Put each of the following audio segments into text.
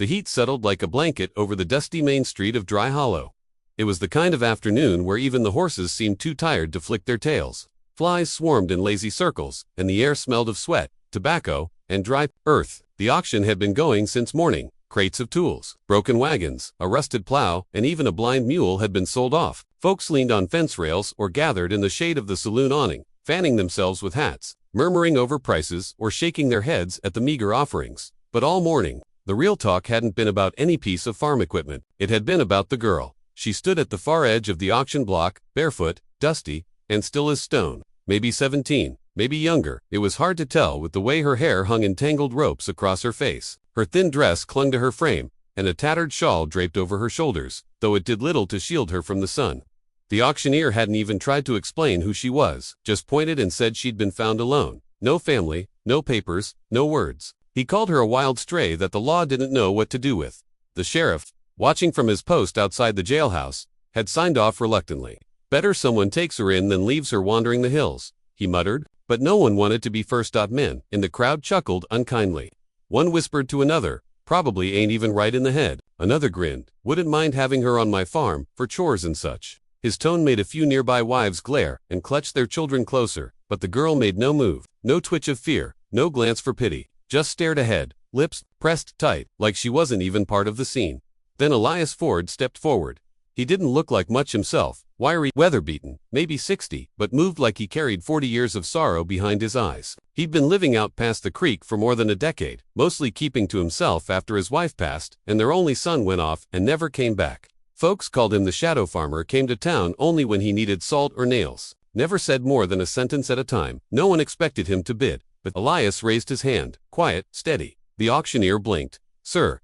The heat settled like a blanket over the dusty main street of Dry Hollow. It was the kind of afternoon where even the horses seemed too tired to flick their tails. Flies swarmed in lazy circles, and the air smelled of sweat, tobacco, and dry earth. The auction had been going since morning. Crates of tools, broken wagons, a rusted plow, and even a blind mule had been sold off. Folks leaned on fence rails or gathered in the shade of the saloon awning, fanning themselves with hats, murmuring over prices or shaking their heads at the meager offerings. But all morning, the real talk hadn't been about any piece of farm equipment. It had been about the girl. She stood at the far edge of the auction block, barefoot, dusty, and still as stone. Maybe 17, maybe younger. It was hard to tell with the way her hair hung in tangled ropes across her face. Her thin dress clung to her frame, and a tattered shawl draped over her shoulders, though it did little to shield her from the sun. The auctioneer hadn't even tried to explain who she was, just pointed and said she'd been found alone. No family, no papers, no words. He called her a wild stray that the law didn't know what to do with. The sheriff, watching from his post outside the jailhouse, had signed off reluctantly. Better someone takes her in than leaves her wandering the hills, he muttered, but no one wanted to be first. Men in the crowd chuckled unkindly. One whispered to another, probably ain't even right in the head. Another grinned, wouldn't mind having her on my farm, for chores and such. His tone made a few nearby wives glare and clutch their children closer, but the girl made no move, no twitch of fear, no glance for pity, just stared ahead, lips pressed tight, like she wasn't even part of the scene. Then Elias Ford stepped forward. He didn't look like much himself, wiry, weather-beaten, maybe 60, but moved like he carried 40 years of sorrow behind his eyes. He'd been living out past the creek for more than a decade, mostly keeping to himself after his wife passed and their only son went off and never came back. Folks called him the shadow farmer. Came to town only when he needed salt or nails. Never said more than a sentence at a time. No one expected him to bid, but Elias raised his hand, quiet, steady. The auctioneer blinked. Sir,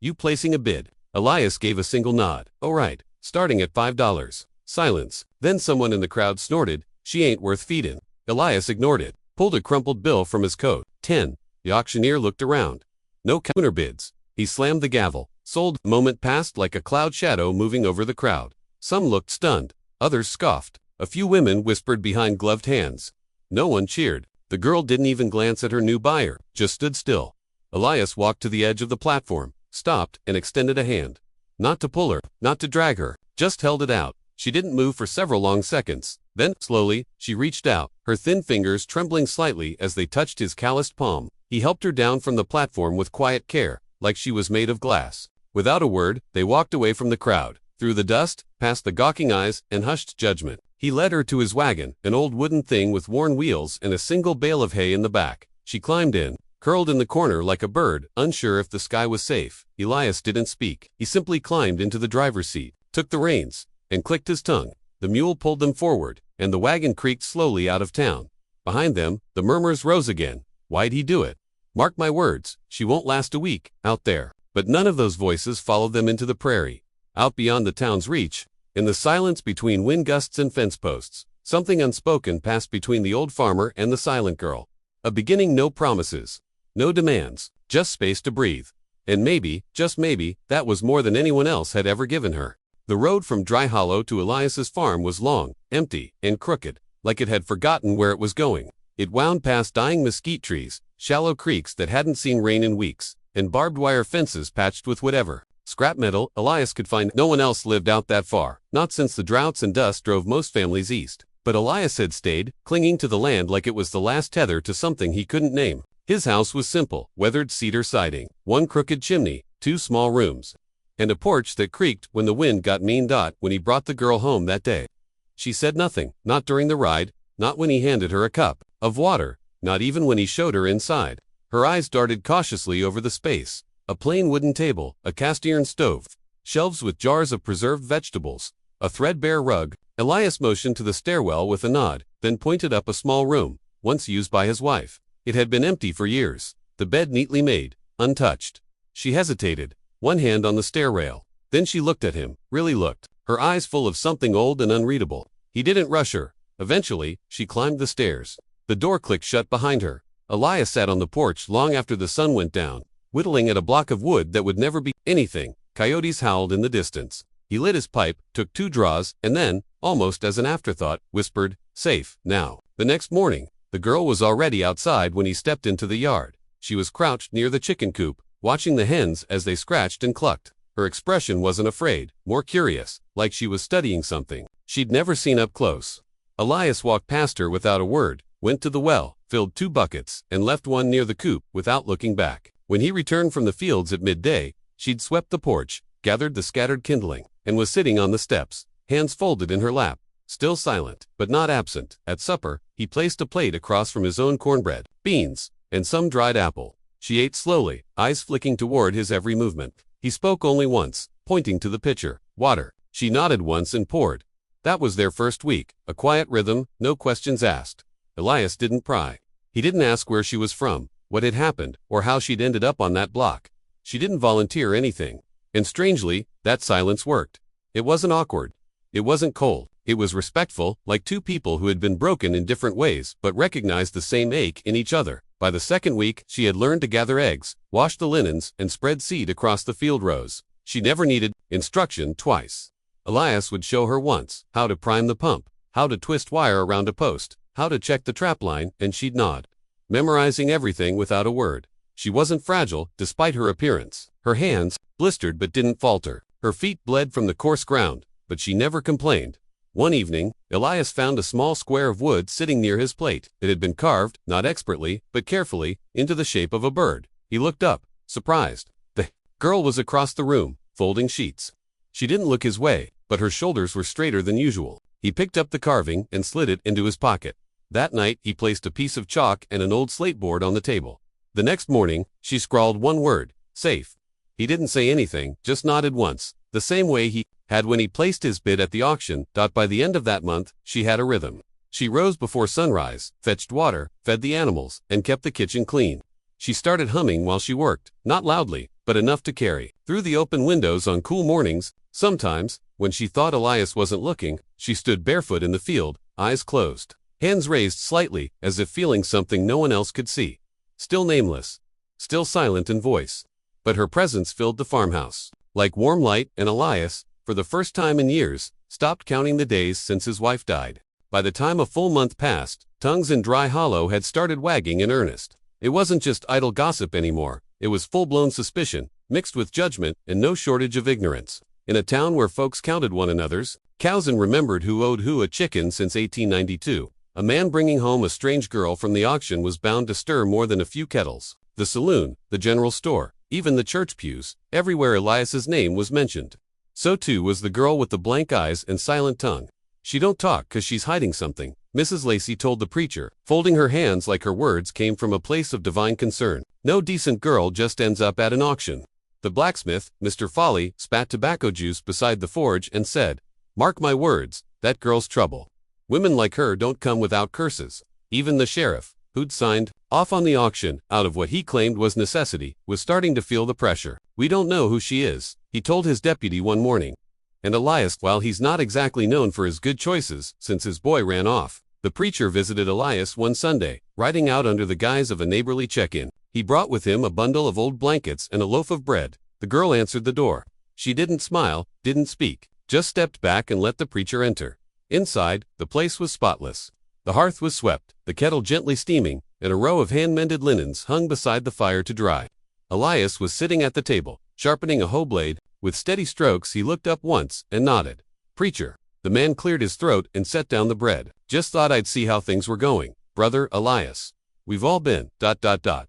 you placing a bid? Elias gave a single nod. Oh right, starting at $5. Silence. Then someone in the crowd snorted, she ain't worth feedin'. Elias ignored it, pulled a crumpled bill from his coat. 10. The auctioneer looked around. No counter bids. He slammed the gavel. Sold. Moment passed like a cloud shadow moving over the crowd. Some looked stunned. Others scoffed. A few women whispered behind gloved hands. No one cheered. The girl didn't even glance at her new buyer, just stood still. Elias walked to the edge of the platform, stopped, and extended a hand. Not to pull her, not to drag her, just held it out. She didn't move for several long seconds. Then, slowly, she reached out, her thin fingers trembling slightly as they touched his calloused palm. He helped her down from the platform with quiet care, like she was made of glass. Without a word, they walked away from the crowd, through the dust, past the gawking eyes, and hushed judgment. He led her to his wagon, an old wooden thing with worn wheels and a single bale of hay in the back. She climbed in, curled in the corner like a bird, unsure if the sky was safe. Elias didn't speak. He simply climbed into the driver's seat, took the reins, and clicked his tongue. The mule pulled them forward, and the wagon creaked slowly out of town. Behind them, the murmurs rose again. Why'd he do it? Mark my words, she won't last a week, out there. But none of those voices followed them into the prairie. Out beyond the town's reach, in the silence between wind gusts and fence posts, something unspoken passed between the old farmer and the silent girl. A beginning, no promises, no demands, just space to breathe. And maybe, just maybe, that was more than anyone else had ever given her. The road from Dry Hollow to Elias's farm was long, empty, and crooked, like it had forgotten where it was going. It wound past dying mesquite trees, shallow creeks that hadn't seen rain in weeks, and barbed wire fences patched with whatever scrap metal Elias could find. No one else lived out that far, not since the droughts and dust drove most families east. But Elias had stayed, clinging to the land like it was the last tether to something he couldn't name. His house was simple, weathered cedar siding, one crooked chimney, 2 small rooms, and a porch that creaked when the wind got mean. When he brought the girl home that day, she said nothing, not during the ride, not when he handed her a cup of water, not even when he showed her inside. Her eyes darted cautiously over the space. A plain wooden table, a cast-iron stove, shelves with jars of preserved vegetables, a threadbare rug. Elias motioned to the stairwell with a nod, then pointed up a small room, once used by his wife. It had been empty for years, the bed neatly made, untouched. She hesitated, one hand on the stair rail. Then she looked at him, really looked, her eyes full of something old and unreadable. He didn't rush her. Eventually, she climbed the stairs. The door clicked shut behind her. Elias sat on the porch long after the sun went down, whittling at a block of wood that would never be anything. Coyotes howled in the distance. He lit his pipe, took 2 draws, and then, almost as an afterthought, whispered, "Safe, now." The next morning, the girl was already outside when he stepped into the yard. She was crouched near the chicken coop, watching the hens as they scratched and clucked. Her expression wasn't afraid, more curious, like she was studying something she'd never seen up close. Elias walked past her without a word, went to the well, filled 2 buckets, and left one near the coop without looking back. When he returned from the fields at midday, she'd swept the porch, gathered the scattered kindling, and was sitting on the steps, hands folded in her lap, still silent, but not absent. At supper, he placed a plate across from his own cornbread, beans, and some dried apple. She ate slowly, eyes flicking toward his every movement. He spoke only once, pointing to the pitcher. Water. She nodded once and poured. That was their first week, a quiet rhythm, no questions asked. Elias didn't pry. He didn't ask where she was from, what had happened, or how she'd ended up on that block. She didn't volunteer anything. And strangely, that silence worked. It wasn't awkward. It wasn't cold. It was respectful, like 2 people who had been broken in different ways but recognized the same ache in each other. By the second week, she had learned to gather eggs, wash the linens, and spread seed across the field rows. She never needed instruction twice. Elias would show her once how to prime the pump, how to twist wire around a post, how to check the trap line, and she'd nod, memorizing everything without a word. She wasn't fragile, despite her appearance. Her hands blistered but didn't falter. Her feet bled from the coarse ground, but she never complained. One evening, Elias found a small square of wood sitting near his plate. It had been carved, not expertly, but carefully, into the shape of a bird. He looked up, surprised. The girl was across the room, folding sheets. She didn't look his way, but her shoulders were straighter than usual. He picked up the carving and slid it into his pocket. That night, he placed a piece of chalk and an old slate board on the table. The next morning, she scrawled one word, safe. He didn't say anything, just nodded once, the same way he had when he placed his bid at the auction. By the end of that month, she had a rhythm. She rose before sunrise, fetched water, fed the animals, and kept the kitchen clean. She started humming while she worked, not loudly, but enough to carry. Through the open windows on cool mornings, sometimes, when she thought Elias wasn't looking, she stood barefoot in the field, eyes closed, hands raised slightly, as if feeling something no one else could see. Still nameless, still silent in voice. But her presence filled the farmhouse like warm light, and Elias, for the first time in years, stopped counting the days since his wife died. By the time a full month passed, tongues in Dry Hollow had started wagging in earnest. It wasn't just idle gossip anymore, it was full-blown suspicion, mixed with judgment and no shortage of ignorance. In a town where folks counted one another's cows and remembered who owed who a chicken since 1892, a man bringing home a strange girl from the auction was bound to stir more than a few kettles. The saloon, the general store, even the church pews, everywhere Elias's name was mentioned. So too was the girl with the blank eyes and silent tongue. She don't talk 'cause she's hiding something, Mrs. Lacey told the preacher, folding her hands like her words came from a place of divine concern. No decent girl just ends up at an auction. The blacksmith, Mr. Folly, spat tobacco juice beside the forge and said, "Mark my words, that girl's trouble. Women like her don't come without curses." Even the sheriff, who'd signed off on the auction out of what he claimed was necessity, was starting to feel the pressure. "We don't know who she is," he told his deputy one morning. And Elias, while he's not exactly known for his good choices since his boy ran off, the preacher visited Elias one Sunday, riding out under the guise of a neighborly check-in. He brought with him a bundle of old blankets and a loaf of bread. The girl answered the door. She didn't smile, didn't speak, just stepped back and let the preacher enter. Inside, the place was spotless. The hearth was swept, the kettle gently steaming, and a row of hand-mended linens hung beside the fire to dry. Elias was sitting at the table, sharpening a hoe blade. With steady strokes he looked up once and nodded. "Preacher." The man cleared his throat and set down the bread. "Just thought I'd see how things were going, brother Elias. We've all been,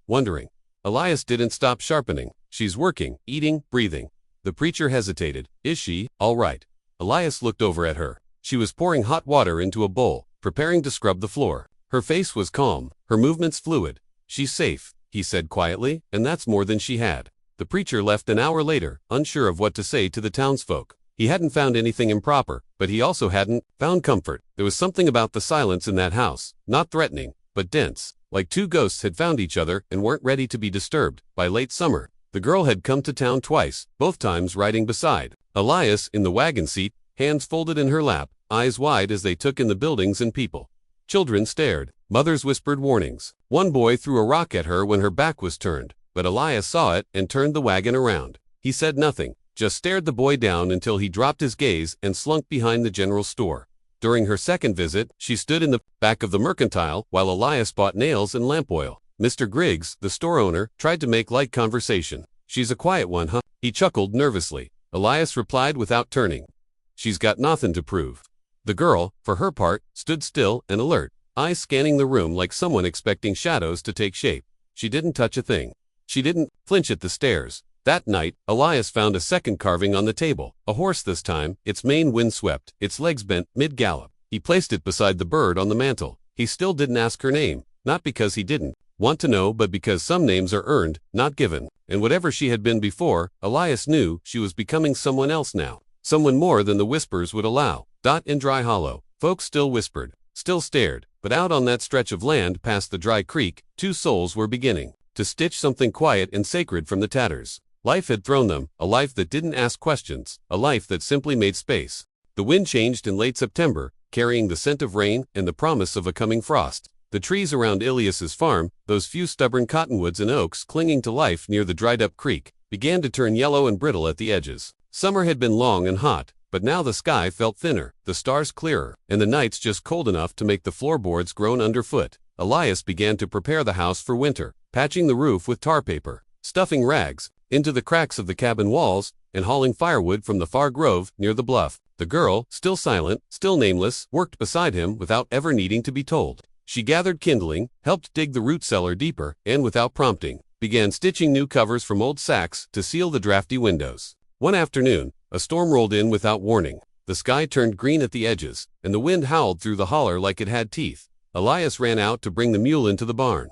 wondering." Elias didn't stop sharpening. "She's working, eating, breathing." The preacher hesitated. "Is she, all right?" Elias looked over at her. She was pouring hot water into a bowl, preparing to scrub the floor. Her face was calm, her movements fluid. "She's safe," he said quietly, and that's more than she had. The preacher left an hour later, unsure of what to say to the townsfolk. He hadn't found anything improper, but he also hadn't found comfort. There was something about the silence in that house, not threatening, but dense, like two ghosts had found each other and weren't ready to be disturbed. By late summer, the girl had come to town twice, both times riding beside Elias in the wagon seat, hands folded in her lap, eyes wide as they took in the buildings and people. Children stared. Mothers whispered warnings. One boy threw a rock at her when her back was turned, but Elias saw it and turned the wagon around. He said nothing, just stared the boy down until he dropped his gaze and slunk behind the general store. During her second visit, she stood in the back of the mercantile while Elias bought nails and lamp oil. Mr. Griggs, the store owner, tried to make light conversation. She's a quiet one, huh? He chuckled nervously. Elias replied without turning. She's got nothing to prove. The girl, for her part, stood still and alert, eyes scanning the room like someone expecting shadows to take shape. She didn't touch a thing. She didn't flinch at the stares. That night, Elias found a second carving on the table, a horse this time, its mane windswept, its legs bent mid-gallop. He placed it beside the bird on the mantel. He still didn't ask her name, not because he didn't want to know, but because some names are earned, not given. And whatever she had been before, Elias knew she was becoming someone else now. Someone more than the whispers would allow. In Dry Hollow, folks still whispered, still stared, but out on that stretch of land past the dry creek, two souls were beginning to stitch something quiet and sacred from the tatters. Life had thrown them, a life that didn't ask questions, a life that simply made space. The wind changed in late September, carrying the scent of rain and the promise of a coming frost. The trees around Ilias's farm, those few stubborn cottonwoods and oaks clinging to life near the dried-up creek, began to turn yellow and brittle at the edges. Summer had been long and hot, but now the sky felt thinner, the stars clearer, and the nights just cold enough to make the floorboards groan underfoot. Elias began to prepare the house for winter, patching the roof with tar paper, stuffing rags into the cracks of the cabin walls, and hauling firewood from the far grove near the bluff. The girl, still silent, still nameless, worked beside him without ever needing to be told. She gathered kindling, helped dig the root cellar deeper, and without prompting, began stitching new covers from old sacks to seal the drafty windows. One afternoon, a storm rolled in without warning. The sky turned green at the edges, and the wind howled through the holler like it had teeth. Elias ran out to bring the mule into the barn.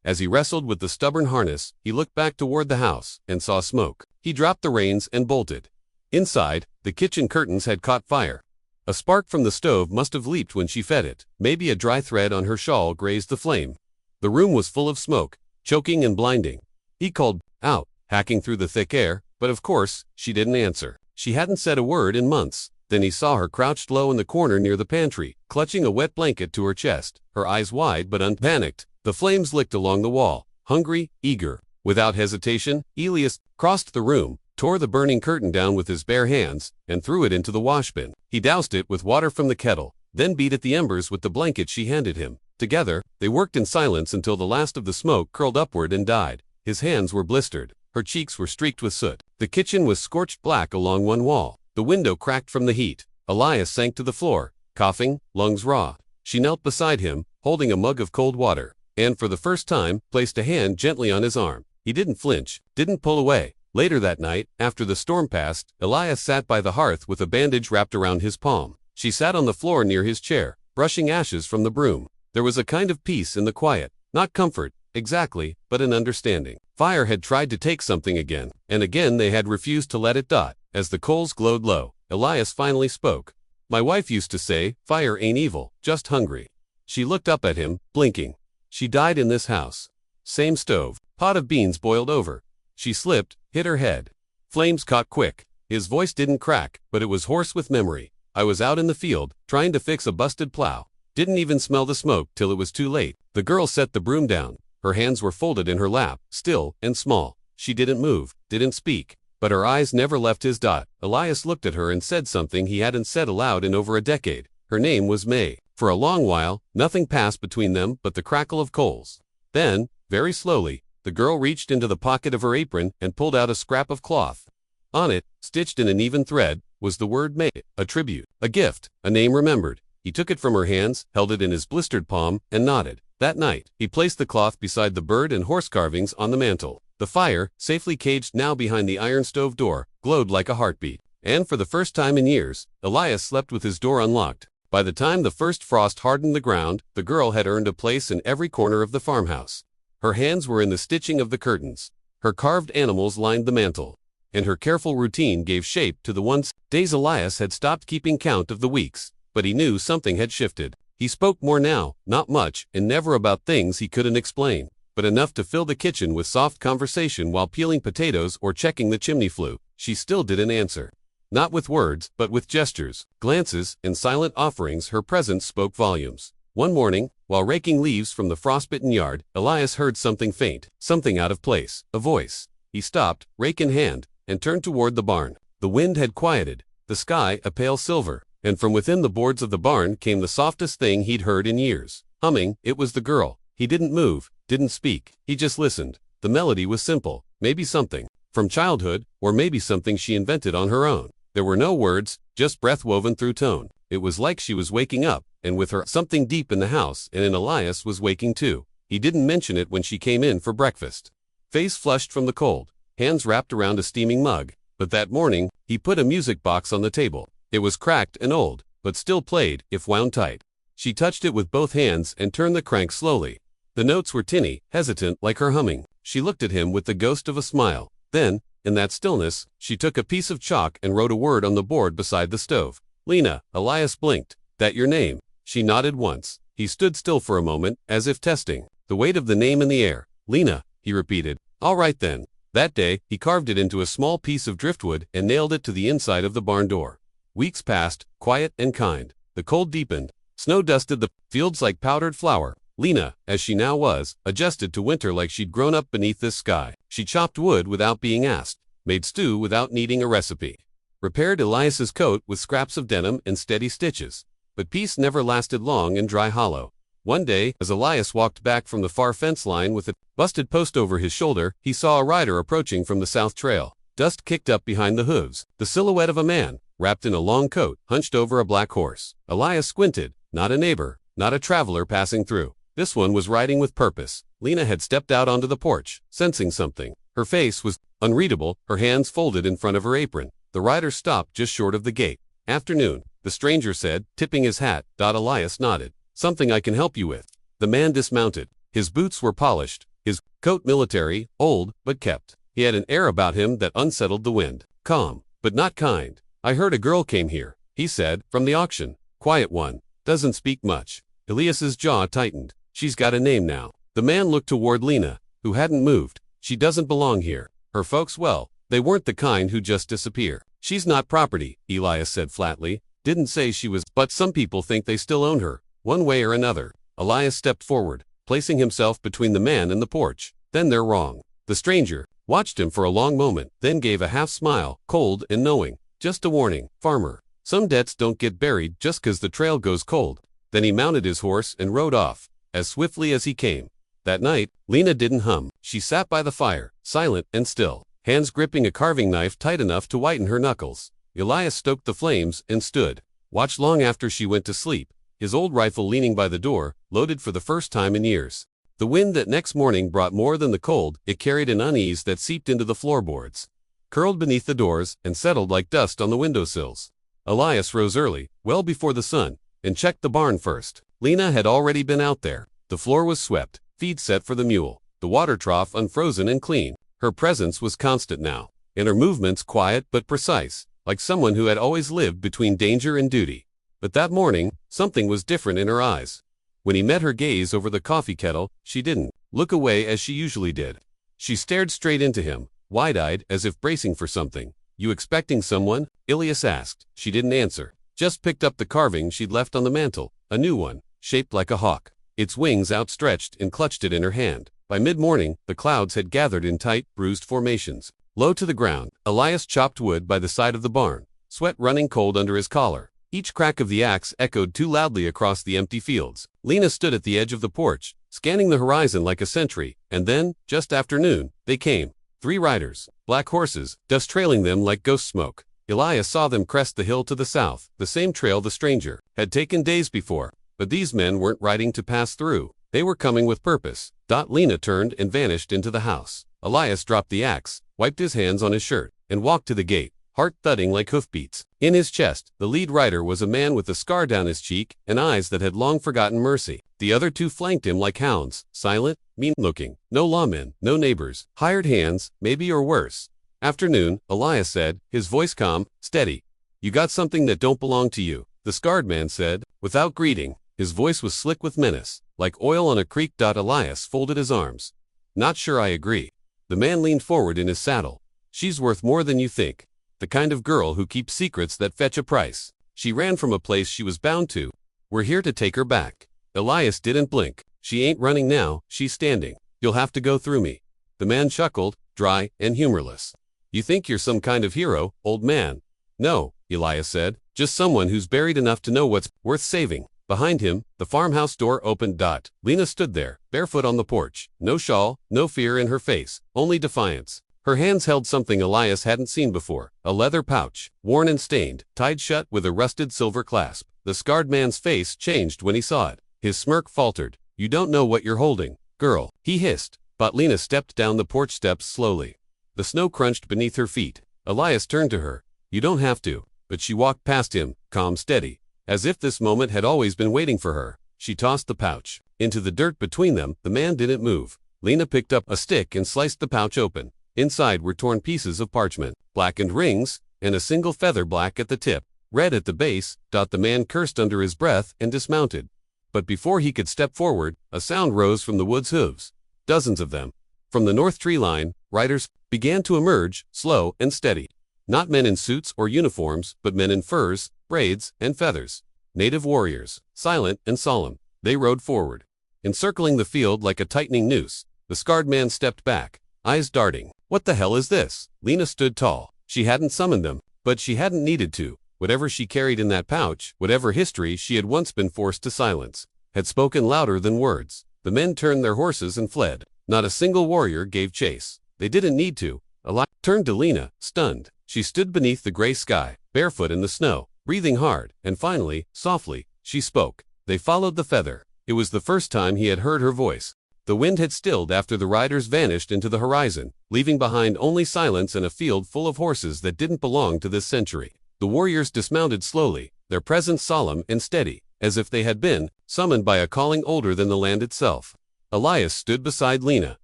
As he wrestled with the stubborn harness, he looked back toward the house and saw smoke. He dropped the reins and bolted. Inside, the kitchen curtains had caught fire. A spark from the stove must have leaped when she fed it. Maybe a dry thread on her shawl grazed the flame. The room was full of smoke, choking and blinding. He called out, hacking through the thick air, but of course, she didn't answer. She hadn't said a word in months. Then he saw her crouched low in the corner near the pantry, clutching a wet blanket to her chest, her eyes wide but unpanicked. The flames licked along the wall, hungry, eager. Without hesitation, Elias crossed the room, tore the burning curtain down with his bare hands, and threw it into the washbin. He doused it with water from the kettle, then beat at the embers with the blanket she handed him. Together, they worked in silence until the last of the smoke curled upward and died. His hands were blistered. Her cheeks were streaked with soot. The kitchen was scorched black along one wall. The window cracked from the heat. Elias sank to the floor, coughing, lungs raw. She knelt beside him, holding a mug of cold water, and for the first time, placed a hand gently on his arm. He didn't flinch, didn't pull away. Later that night, after the storm passed, Elias sat by the hearth with a bandage wrapped around his palm. She sat on the floor near his chair, brushing ashes from the broom. There was a kind of peace in the quiet, not comfort, exactly, but an understanding. Fire had tried to take something again, and again they had refused to let it. As the coals glowed low, Elias finally spoke. "My wife used to say, fire ain't evil, just hungry." She looked up at him, blinking. "She died in this house. Same stove, pot of beans boiled over." She slipped, hit her head. Flames caught quick. His voice didn't crack, but it was hoarse with memory. "I was out in the field, trying to fix a busted plow. Didn't even smell the smoke till it was too late." The girl set the broom down. Her hands were folded in her lap, still and small. She didn't move, didn't speak, but her eyes never left his. Elias looked at her and said something he hadn't said aloud in over a decade. Her name was May. For a long while, nothing passed between them but the crackle of coals. Then, very slowly, the girl reached into the pocket of her apron and pulled out a scrap of cloth. On it, stitched in an even thread, was the word May, a tribute, a gift, a name remembered. He took it from her hands, held it in his blistered palm, and nodded. That night, he placed the cloth beside the bird and horse carvings on the mantel. The fire, safely caged now behind the iron stove door, glowed like a heartbeat. And for the first time in years, Elias slept with his door unlocked. By the time the first frost hardened the ground, the girl had earned a place in every corner of the farmhouse. Her hands were in the stitching of the curtains. Her carved animals lined the mantel. And her careful routine gave shape to the once days. Elias had stopped keeping count of the weeks, but he knew something had shifted. He spoke more now, not much, and never about things he couldn't explain, but enough to fill the kitchen with soft conversation while peeling potatoes or checking the chimney flue. She still didn't answer. Not with words, but with gestures, glances, and silent offerings. Her presence spoke volumes. One morning, while raking leaves from the frostbitten yard, Elias heard something faint, something out of place, a voice. He stopped, rake in hand, and turned toward the barn. The wind had quieted, the sky a pale silver, and from within the boards of the barn came the softest thing he'd heard in years. Humming, it was the girl. He didn't move, didn't speak, he just listened. The melody was simple, maybe something from childhood, or maybe something she invented on her own. There were no words, just breath woven through tone. It was like she was waking up, and with her, something deep in the house and in Elias was waking too. He didn't mention it when she came in for breakfast. Face flushed from the cold, hands wrapped around a steaming mug. But that morning, he put a music box on the table. It was cracked and old, but still played, if wound tight. She touched it with both hands and turned the crank slowly. The notes were tinny, hesitant, like her humming. She looked at him with the ghost of a smile. Then, in that stillness, she took a piece of chalk and wrote a word on the board beside the stove. Lena. Elias blinked. That your name? She nodded once. He stood still for a moment, as if testing the weight of the name in the air. Lena, he repeated. All right then. That day, he carved it into a small piece of driftwood and nailed it to the inside of the barn door. Weeks passed, quiet and kind. The cold deepened. Snow dusted the fields like powdered flour. Lena, as she now was, adjusted to winter like she'd grown up beneath this sky. She chopped wood without being asked, made stew without needing a recipe, repaired Elias's coat with scraps of denim and steady stitches. But peace never lasted long in Dry Hollow. One day, as Elias walked back from the far fence line with a busted post over his shoulder, he saw a rider approaching from the south trail. Dust kicked up behind the hooves. The silhouette of a man, wrapped in a long coat, hunched over a black horse. Elias squinted. Not a neighbor, not a traveler passing through. This one was riding with purpose. Lena had stepped out onto the porch, sensing something. Her face was unreadable, her hands folded in front of her apron. The rider stopped just short of the gate. Afternoon, the stranger said, tipping his hat. Elias nodded. Something I can help you with. The man dismounted. His boots were polished, his coat military, old, but kept. He had an air about him that unsettled the wind. Calm, but not kind. I heard a girl came here, he said, from the auction. Quiet one. Doesn't speak much. Elias's jaw tightened. She's got a name now. The man looked toward Lena, who hadn't moved. She doesn't belong here. Her folks, well, they weren't the kind who just disappear. She's not property, Elias said flatly. Didn't say she was, but some people think they still own her, one way or another. Elias stepped forward, placing himself between the man and the porch. Then they're wrong. The stranger watched him for a long moment, then gave a half smile, cold and knowing. Just a warning, farmer. Some debts don't get buried just 'cause the trail goes cold. Then he mounted his horse and rode off, as swiftly as he came. That night, Lena didn't hum. She sat by the fire, silent and still, hands gripping a carving knife tight enough to whiten her knuckles. Elias stoked the flames and stood, watched long after she went to sleep, his old rifle leaning by the door, loaded for the first time in years. The wind that next morning brought more than the cold, it carried an unease that seeped into the floorboards, curled beneath the doors, and settled like dust on the windowsills. Elias rose early, well before the sun, and checked the barn first. Lena had already been out there. The floor was swept, feed set for the mule, the water trough unfrozen and clean. Her presence was constant now, and her movements quiet but precise, like someone who had always lived between danger and duty. But that morning, something was different in her eyes. When he met her gaze over the coffee kettle, she didn't look away as she usually did. She stared straight into him, wide-eyed, as if bracing for something. You expecting someone? Elias asked. She didn't answer. Just picked up the carving she'd left on the mantel, a new one, shaped like a hawk. Its wings outstretched and clutched it in her hand. By mid-morning, the clouds had gathered in tight, bruised formations. Low to the ground, Elias chopped wood by the side of the barn, sweat running cold under his collar. Each crack of the axe echoed too loudly across the empty fields. Lena stood at the edge of the porch, scanning the horizon like a sentry, and then, just after noon, they came. 3 riders, black horses, dust trailing them like ghost smoke. Elias saw them crest the hill to the south, the same trail the stranger had taken days before. But these men weren't riding to pass through. They were coming with purpose. Lena turned and vanished into the house. Elias dropped the axe, wiped his hands on his shirt, and walked to the gate, heart thudding like hoofbeats. In his chest, the lead rider was a man with a scar down his cheek and eyes that had long forgotten mercy. The other 2 flanked him like hounds, silent, mean-looking. No lawmen, no neighbors, hired hands, maybe or worse. Afternoon, Elias said, his voice calm, steady. You got something that don't belong to you, the scarred man said, without greeting. His voice was slick with menace, like oil on a creek. Elias folded his arms. Not sure I agree. The man leaned forward in his saddle. She's worth more than you think. The kind of girl who keeps secrets that fetch a price. She ran from a place she was bound to. We're here to take her back. Elias didn't blink. She ain't running now, she's standing. You'll have to go through me. The man chuckled, dry and humorless. You think you're some kind of hero, old man. No, Elias said, just someone who's buried enough to know what's worth saving. Behind him, the farmhouse door opened. Lena stood there, barefoot on the porch. No shawl, no fear in her face, only defiance. Her hands held something Elias hadn't seen before, a leather pouch, worn and stained, tied shut with a rusted silver clasp. The scarred man's face changed when he saw it. His smirk faltered. "You don't know what you're holding, girl," he hissed. But Lena stepped down the porch steps slowly. The snow crunched beneath her feet. Elias turned to her. "You don't have to." But she walked past him, calm, steady, as if this moment had always been waiting for her. She tossed the pouch into the dirt between them. The man didn't move. Lena picked up a stick and sliced the pouch open. Inside were torn pieces of parchment, blackened rings, and a single feather, black at the tip, red at the base. The man cursed under his breath and dismounted. But before he could step forward, a sound rose from the wood's hooves. Dozens of them. From the north tree line, riders began to emerge, slow and steady. Not men in suits or uniforms, but men in furs, braids, and feathers. Native warriors, silent and solemn. They rode forward, encircling the field like a tightening noose. The scarred man stepped back, eyes darting. "What the hell is this?" Lena stood tall. She hadn't summoned them, but she hadn't needed to. Whatever she carried in that pouch, whatever history she had once been forced to silence, had spoken louder than words. The men turned their horses and fled. Not a single warrior gave chase. They didn't need to. Elias turned to Lena, stunned. She stood beneath the gray sky, barefoot in the snow, breathing hard, and finally, softly, she spoke. They followed the feather. It was the first time he had heard her voice. The wind had stilled after the riders vanished into the horizon, leaving behind only silence and a field full of horses that didn't belong to this century. The warriors dismounted slowly, their presence solemn and steady, as if they had been summoned by a calling older than the land itself. Elias stood beside Lena,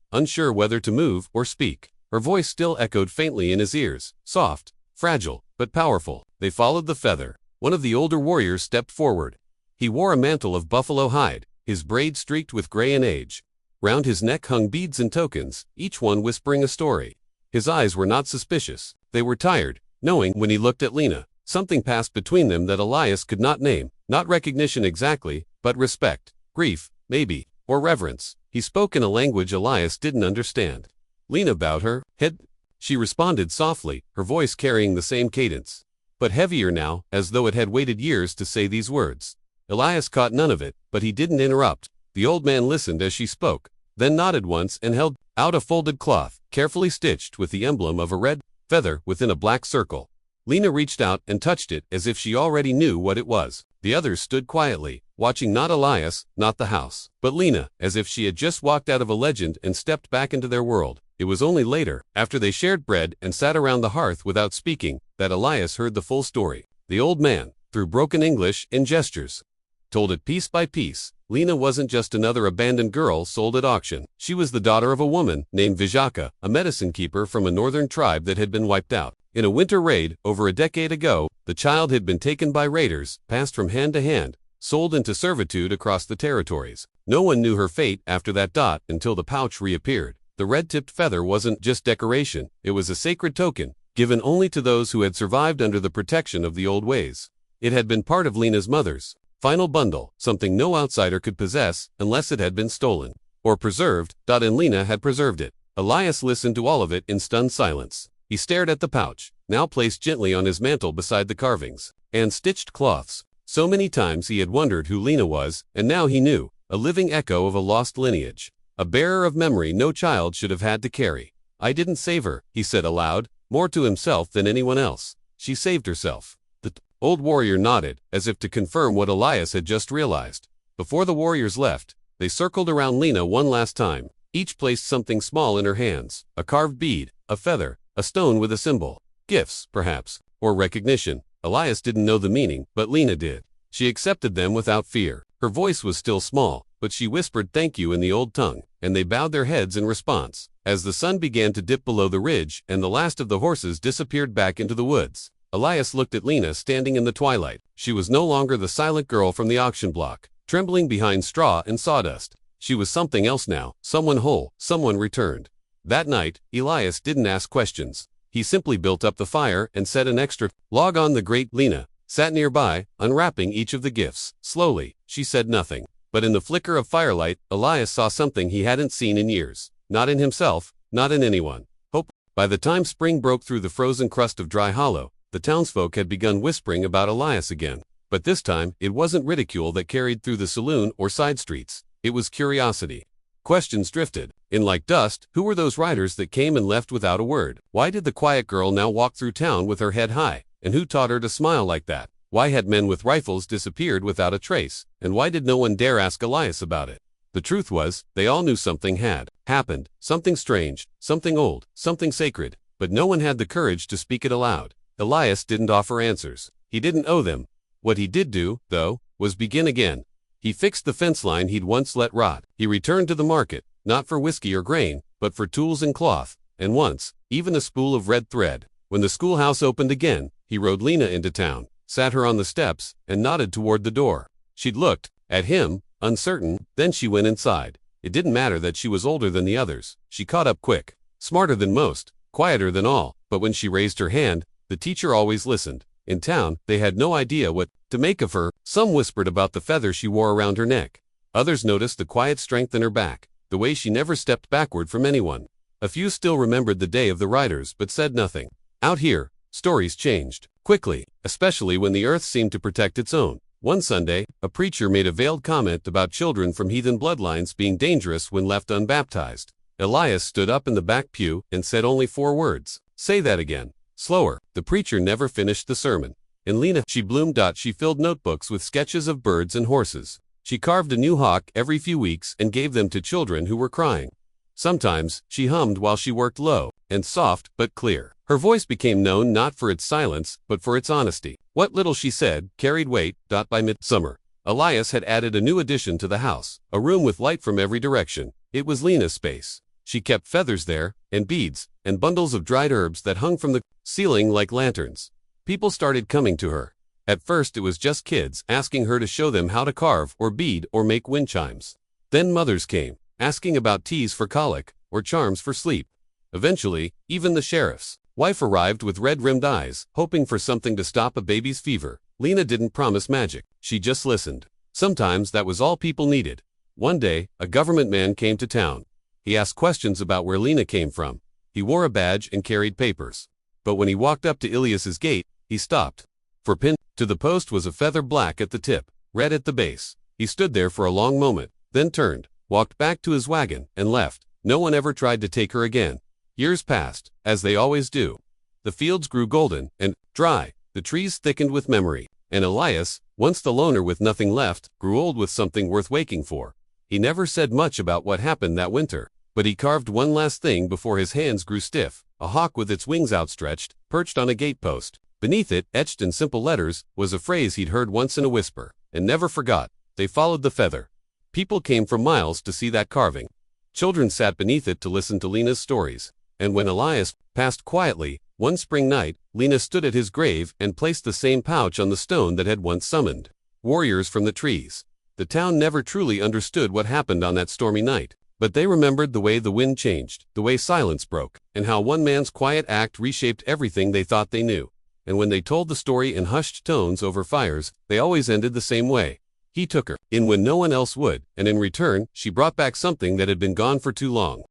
unsure whether to move or speak. Her voice still echoed faintly in his ears, soft, fragile, but powerful. They followed the feather. One of the older warriors stepped forward. He wore a mantle of buffalo hide, his braid streaked with gray and age. Round his neck hung beads and tokens, each one whispering a story. His eyes were not suspicious. They were tired, knowing when he looked at Lena. Something passed between them that Elias could not name. Not recognition exactly, but respect, grief, maybe, or reverence. He spoke in a language Elias didn't understand. Lena bowed her head. She responded softly, her voice carrying the same cadence, but heavier now, as though it had waited years to say these words. Elias caught none of it, but he didn't interrupt. The old man listened as she spoke, then nodded once and held out a folded cloth, carefully stitched with the emblem of a red feather within a black circle. Lena reached out and touched it as if she already knew what it was. The others stood quietly, watching not Elias, not the house, but Lena, as if she had just walked out of a legend and stepped back into their world. It was only later, after they shared bread and sat around the hearth without speaking, that Elias heard the full story. The old man, through broken English and gestures, told it piece by piece. Lena wasn't just another abandoned girl sold at auction. She was the daughter of a woman named Vizhaka, a medicine keeper from a northern tribe that had been wiped out. In a winter raid, over a decade ago, the child had been taken by raiders, passed from hand to hand, sold into servitude across the territories. No one knew her fate after that until the pouch reappeared. The red-tipped feather wasn't just decoration, it was a sacred token, given only to those who had survived under the protection of the old ways. It had been part of Lena's mother's final bundle, something no outsider could possess unless it had been stolen or preserved, and Lena had preserved it. Elias listened to all of it in stunned silence. He stared at the pouch, now placed gently on his mantle beside the carvings and stitched cloths. So many times he had wondered who Lena was, and now he knew, a living echo of a lost lineage, a bearer of memory no child should have had to carry. "I didn't save her," he said aloud, more to himself than anyone else. "She saved herself." The old warrior nodded, as if to confirm what Elias had just realized. Before the warriors left, they circled around Lena one last time. Each placed something small in her hands, a carved bead, a feather, a stone with a symbol. Gifts, perhaps, or recognition. Elias didn't know the meaning, but Lena did. She accepted them without fear. Her voice was still small, but she whispered thank you in the old tongue, and they bowed their heads in response. As the sun began to dip below the ridge and the last of the horses disappeared back into the woods, Elias looked at Lena standing in the twilight. She was no longer the silent girl from the auction block, trembling behind straw and sawdust. She was something else now, someone whole, someone returned. That night, Elias didn't ask questions. He simply built up the fire and set an extra log on the grate. Lena sat nearby, unwrapping each of the gifts. Slowly, she said nothing. But in the flicker of firelight, Elias saw something he hadn't seen in years. Not in himself, not in anyone. Hope. By the time spring broke through the frozen crust of Dry Hollow, the townsfolk had begun whispering about Elias again. But this time, it wasn't ridicule that carried through the saloon or side streets. It was curiosity. Questions drifted in like dust. Who were those riders that came and left without a word? Why did the quiet girl now walk through town with her head high? And who taught her to smile like that? Why had men with rifles disappeared without a trace? And why did no one dare ask Elias about it? The truth was, they all knew something had happened, something strange, something old, something sacred, but no one had the courage to speak it aloud. Elias didn't offer answers. He didn't owe them. What he did do, though, was begin again. He fixed the fence line he'd once let rot. He returned to the market, not for whiskey or grain, but for tools and cloth, and once, even a spool of red thread. When the schoolhouse opened again, he rode Lena into town, sat her on the steps, and nodded toward the door. She'd looked at him, uncertain, then she went inside. It didn't matter that she was older than the others. She caught up quick, smarter than most, quieter than all, but when she raised her hand, the teacher always listened. In town, they had no idea what to make of her. Some whispered about the feather she wore around her neck. Others noticed the quiet strength in her back, the way she never stepped backward from anyone. A few still remembered the day of the riders but said nothing. Out here, stories changed quickly, especially when the earth seemed to protect its own. One Sunday, a preacher made a veiled comment about children from heathen bloodlines being dangerous when left unbaptized. Elias stood up in the back pew and said only 4 words. Say that again. Slower. The preacher never finished the sermon. In Lena, she bloomed. She filled notebooks with sketches of birds and horses. She carved a new hawk every few weeks and gave them to children who were crying. Sometimes, she hummed while she worked low and soft but clear. Her voice became known not for its silence, but for its honesty. What little she said carried weight. By midsummer, Elias had added a new addition to the house, a room with light from every direction. It was Lena's space. She kept feathers there, and beads, and bundles of dried herbs that hung from the ceiling like lanterns. People started coming to her. At first it was just kids asking her to show them how to carve or bead or make wind chimes. Then mothers came, asking about teas for colic or charms for sleep. Eventually, even the sheriff's wife arrived with red-rimmed eyes, hoping for something to stop a baby's fever. Lena didn't promise magic. She just listened. Sometimes that was all people needed. One day, a government man came to town. He asked questions about where Lena came from. He wore a badge and carried papers. But when he walked up to Elias's gate, he stopped. For pinned to the post was a feather black at the tip, red at the base. He stood there for a long moment, then turned, walked back to his wagon, and left. No one ever tried to take her again. Years passed, as they always do. The fields grew golden and dry, the trees thickened with memory, and Elias, once the loner with nothing left, grew old with something worth waking for. He never said much about what happened that winter, but he carved one last thing before his hands grew stiff, a hawk with its wings outstretched, perched on a gatepost. Beneath it, etched in simple letters, was a phrase he'd heard once in a whisper, and never forgot. They followed the feather. People came from miles to see that carving. Children sat beneath it to listen to Lena's stories. And when Elias passed quietly, one spring night, Lena stood at his grave and placed the same pouch on the stone that had once summoned warriors from the trees. The town never truly understood what happened on that stormy night, but they remembered the way the wind changed, the way silence broke, and how one man's quiet act reshaped everything they thought they knew. And when they told the story in hushed tones over fires, they always ended the same way. He took her in when no one else would, and in return, she brought back something that had been gone for too long.